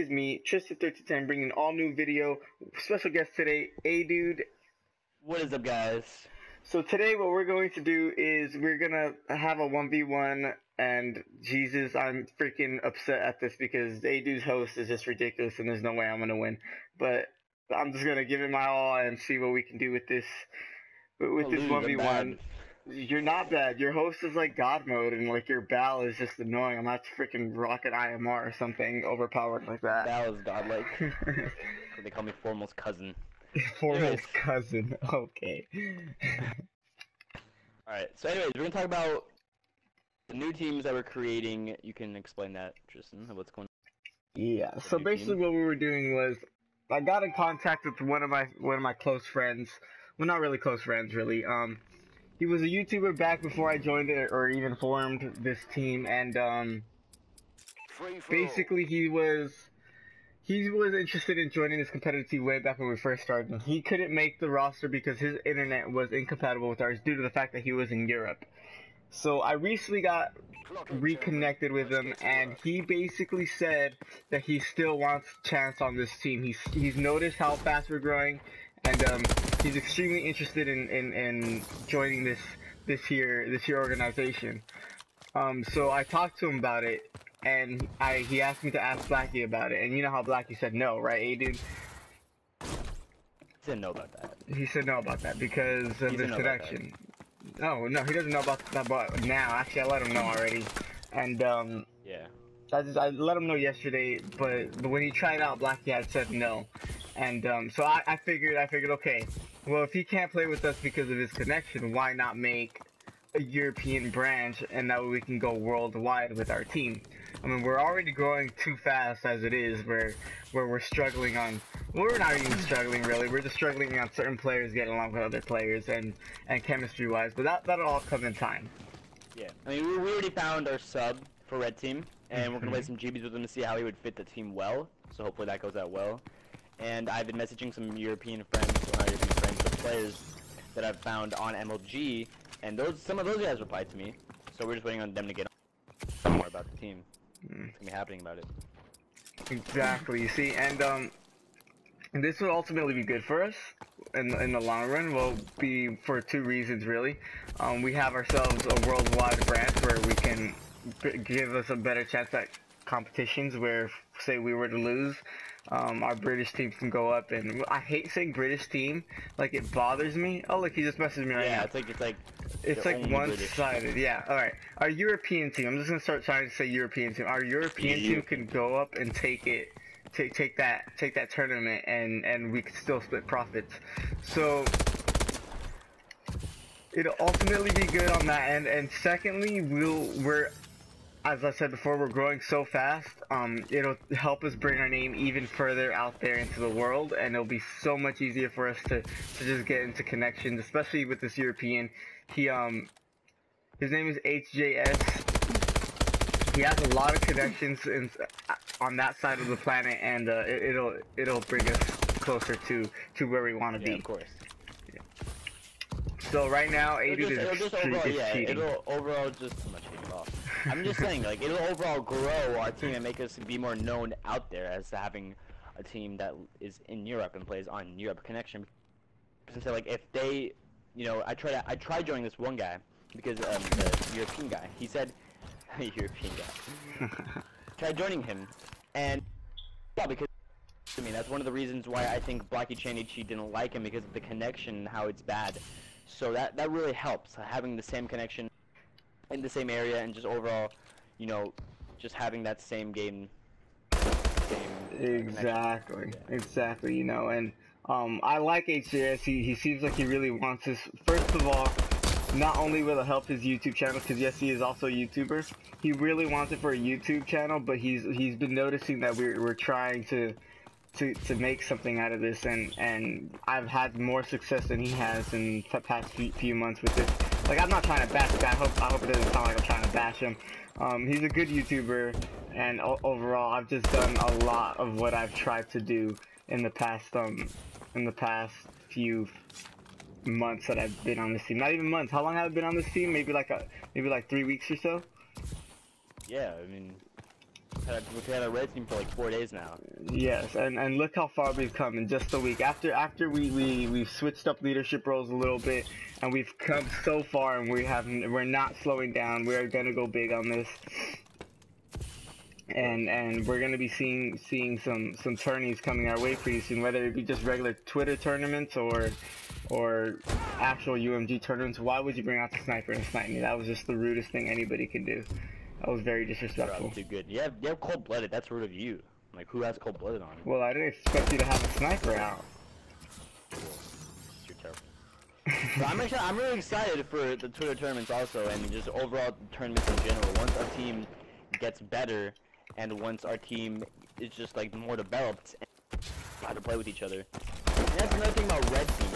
is me, Tristan1310, bringing an all new video. Special guest today, A-Dude. What is up, guys? So today what we're going to do is we're gonna have a 1v1, and Jesus, I'm freaking upset at this because A-Dude's host is just ridiculous and there's no way I'm gonna win. But I'm just gonna give it my all and see what we can do with this this 1v1. You're not bad. Your host is like God mode, and like your Bal is just annoying. I'm not freaking Rocket IMR or something overpowered like that. Bal is godlike. They call me Formal's cousin. Formal's cousin. Okay. Alright, so anyways, we're gonna talk about the new teams that we're creating. You can explain that, Tristan, what's going on. Yeah. So basically, what we were doing was, I got in contact with one of my close friends. Well, not really close friends, really. He was a YouTuber back before I joined it or even formed this team, and basically he was interested in joining this competitive team way back when we first started. He couldn't make the roster because his internet was incompatible with ours due to the fact that he was in Europe. So I recently got reconnected with him, and he basically said that he still wants a chance on this team. He's noticed how fast we're growing, and he's extremely interested in joining this here organization. So I talked to him about it, and he asked me to ask Blackie about it, and you know how Blackie said no, right, A-Dude? He said no about that. He said no about that because of this connection. No, he doesn't know about that, but now, actually, I let him know already, and yeah. I let him know yesterday, but when he tried out, Blackie had said no, and so I figured, okay, well, if he can't play with us because of his connection, why not make a European branch, and that way we can go worldwide with our team. I mean, we're already growing too fast as it is, where we're struggling on, well, we're not even struggling really, we're just struggling on certain players getting along with other players and chemistry wise, but that'll all come in time. Yeah, I mean, we already found our sub for Red Team, and we're gonna play some GBs with him to see how he would fit the team well, so hopefully that goes out well. And I've been messaging some European friends, well, not European friends, but players that I've found on MLG, and some of those guys replied to me, so we're just waiting on them to get on more about the team. What's gonna be happening about it. Exactly, you see, and this will ultimately be good for us in the long run. Will be for two reasons, really. We have ourselves a worldwide branch where we can give us a better chance at competitions where, say, we were to lose, our British teams can go up, and I hate saying British team, like it bothers me. Oh look, he just messaged me right now. Yeah, it's like one-sided. Yeah, alright. Our European team, I'm just gonna start trying to say European team. Our European team can go up and take that tournament, and we could still split profits. So it'll ultimately be good on that end, and secondly, we're as I said before, we're growing so fast, it'll help us bring our name even further out there into the world, and it'll be so much easier for us to just get into connections, especially with this European. His name is HJS. He has a lot of connections on that side of the planet, and it'll bring us closer to where we want to be. Yeah, of course. So right now, A-Dude is cheating. It'll overall just too much cheating off. I'm just saying, like, it'll overall grow our team and make us be more known out there as having a team that is in Europe and plays on Europe connection. So like, if they, you know, I tried joining this one guy because the European guy, he said, European guy, tried joining him, and yeah, because I mean that's one of the reasons why I think Blackie Chanichi didn't like him, because of the connection and how it's bad. So that really helps, having the same connection in the same area, and just overall, you know, just having that same game, exactly, you know. And I like HJS. He seems like he really wants this. First of all, not only will it help his YouTube channel, because yes, he is also a YouTuber, he really wants it for a YouTube channel, but he's been noticing that we're trying to make something out of this, and I've had more success than he has in the past few months with this. Like, I'm not trying to bash the guy. I hope it doesn't sound like I'm trying to bash him. He's a good YouTuber, and overall, I've just done a lot of what I've tried to do in the past few months that I've been on this team. Not even months. How long have I been on this team? Maybe like 3 weeks or so. Yeah, I mean, We've had a red team for like 4 days now. Yes, and look how far we've come in just a week. After we've switched up leadership roles a little bit, and we've come so far, and we're not slowing down. We're gonna go big on this, and we're gonna be seeing some tourneys coming our way pretty soon, whether it be just regular Twitter tournaments or actual UMG tournaments. Why would you bring out the sniper and snipe me? That was just the rudest thing anybody could do. That was very disrespectful. Too good. You have cold-blooded. That's rude of you. Like, who has cold-blooded on? Well, I didn't expect you to have a sniper out. You're terrible. So I'm really excited for the Twitter tournaments also, and just overall tournaments in general. Once our team gets better, and once our team is just like more developed, and how to play with each other. And that's another thing about Red Team.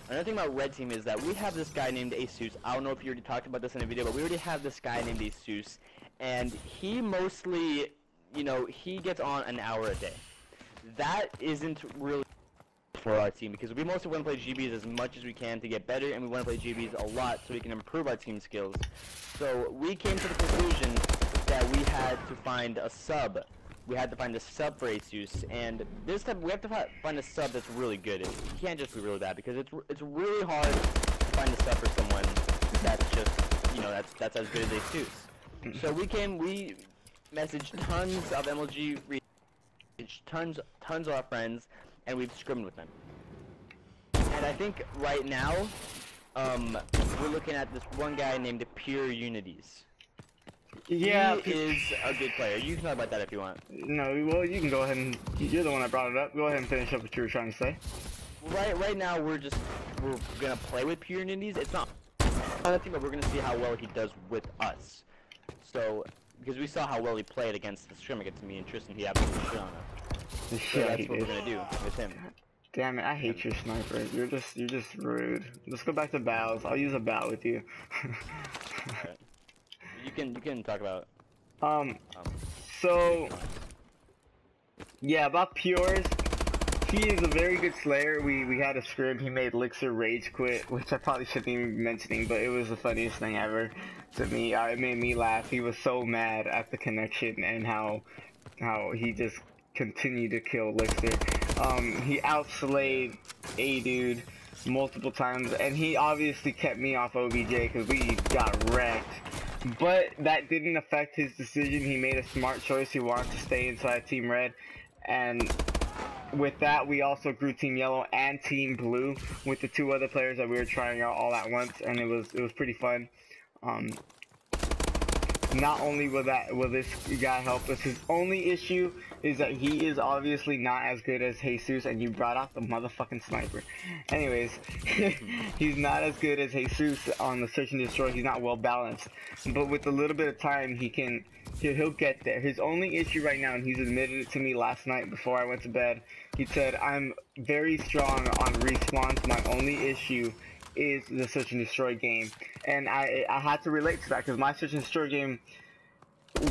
Another thing about Red Team is that we have this guy named Asus. I don't know if you already talked about this in a video, but we already have this guy named Asus. And he mostly, you know, he gets on an hour a day. That isn't really for our team, because we mostly want to play GBs as much as we can to get better, and we want to play GBs a lot so we can improve our team skills. So we came to the conclusion that we had to find a sub. We had to find a sub for Asus, and this time we have to find a sub that's really good. It can't just be really bad, because it's really hard to find a sub for someone that's just, you know, that's as good as Asus. So we messaged tons of MLG, tons of our friends, and we've scrimmed with them. And I think right now, we're looking at this one guy named Pure Unities. Yeah, he is a good player. You can talk about that if you want. No, well, you can go ahead and, you're the one that brought it up. Go ahead and finish up what you were trying to say. Right now we're gonna play with Pure Unities. It's not anything, but we're gonna see how well he does with us. So, because we saw how well he played against the scrim against me and Tristan, he absolutely shit on us. So that's what we're gonna do with him. Damn it, I hate your sniper. You're just rude. Let's go back to bows. I'll use a bow with you. Alright. You can talk about so yeah, about Pures, he is a very good slayer. We had a scrim, he made Elixir rage quit, which I probably shouldn't even be mentioning, but it was the funniest thing ever to me. It made me laugh. He was so mad at the connection and how he just continued to kill Elixir. He outslayed a dude multiple times, and he obviously kept me off OBJ because we got wrecked. But that didn't affect his decision. He made a smart choice. He wanted to stay inside Team Red, and with that, we also grew Team Yellow and Team Blue with the two other players that we were trying out all at once, and it was pretty fun. Not only will this guy help us, his only issue is that he is obviously not as good as Jesus, and you brought out the motherfucking sniper. Anyways, he's not as good as Jesus on the search and destroy. He's not well balanced, but with a little bit of time, he'll get there. His only issue right now, and he's admitted it to me last night before I went to bed, he said, I'm very strong on respawns. My only issue is the search and destroy game, and I had to relate to that because my search and destroy game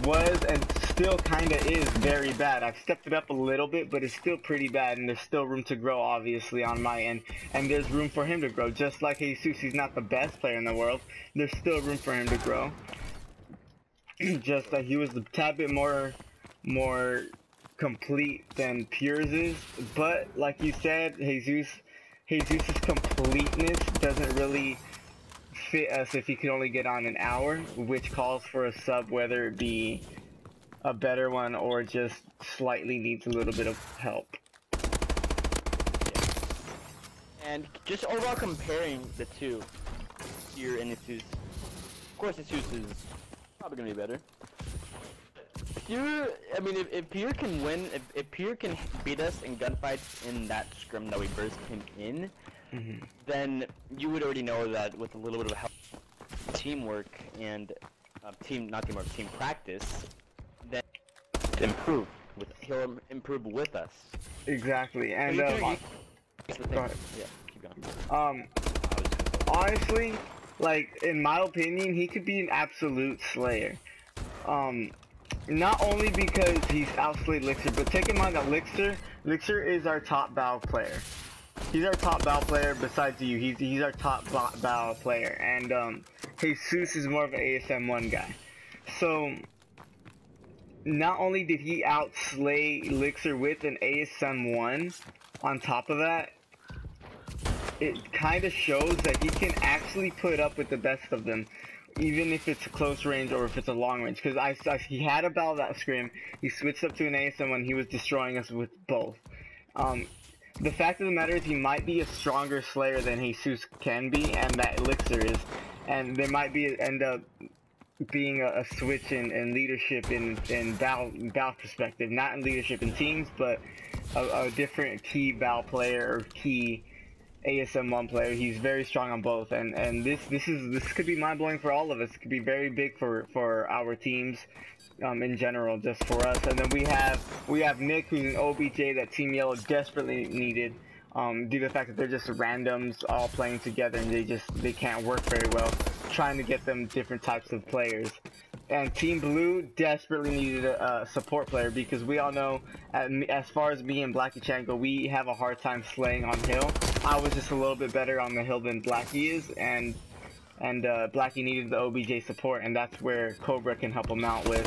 was and still kind of is very bad. I've stepped it up a little bit, but it's still pretty bad, and there's still room to grow obviously on my end, and there's room for him to grow. Just like Jesus, he's not the best player in the world, there's still room for him to grow. Just that he was a tad bit more complete than Pure's is, but like you said, Jesus' completeness doesn't really fit us if he could only get on an hour, which calls for a sub, whether it be a better one or just slightly needs a little bit of help. Yeah. And just overall comparing the two, Pure and Asus. Of course, Asus is probably gonna be better. Pure, I mean, if Pure can win, if Pure can beat us in gunfights in that scrim that we burst him in, then you would already know that with a little bit of help, teamwork and team practice, then improve. He'll improve with us. Exactly, and Go ahead. Yeah, keep going. Honestly, like in my opinion, he could be an absolute slayer. Not only because he's outslayed Elixir, but take in mind that Elixir is our top bow player. He's our top bow player besides you. He's our top bow player, and Jesus is more of an ASM1 guy. So not only did he outslay Elixir with an ASM 1, on top of that, it kind of shows that he can actually put up with the best of them, even if it's a close range or if it's a long range. Because he had a battle that scrim, he switched up to an ASM when he was destroying us with both. The fact of the matter is he might be a stronger Slayer than Jesus can be, and that Elixir is, and there might be end up being a switch in leadership in Val perspective, not in leadership in teams, but a different key Val player or key ASM1 player. He's very strong on both, and this could be mind blowing for all of us. It could be very big for our teams. In general, just for us. And then we have Nick, who's an OBJ that Team Yellow desperately needed, due to the fact that they're just randoms all playing together and they can't work very well, trying to get them different types of players. And Team Blue desperately needed a support player, because we all know, as far as me and Blackie Chan go, we have a hard time slaying on hill. I was just a little bit better on the hill than Blackie is, and Blackie needed the OBJ support, and that's where Cobra can help him out with.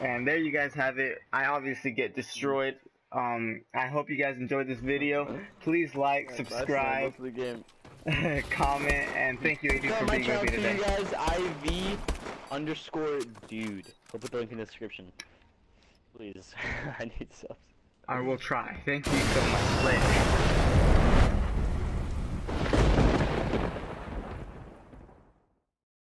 And there you guys have it. I obviously get destroyed. I hope you guys enjoyed this video. Please like, subscribe, comment, and thank you, AD, for being with me today. Guys, IV_dude. I'll put the link in the description. Please, I need subs. I will try. Thank you so much. Later.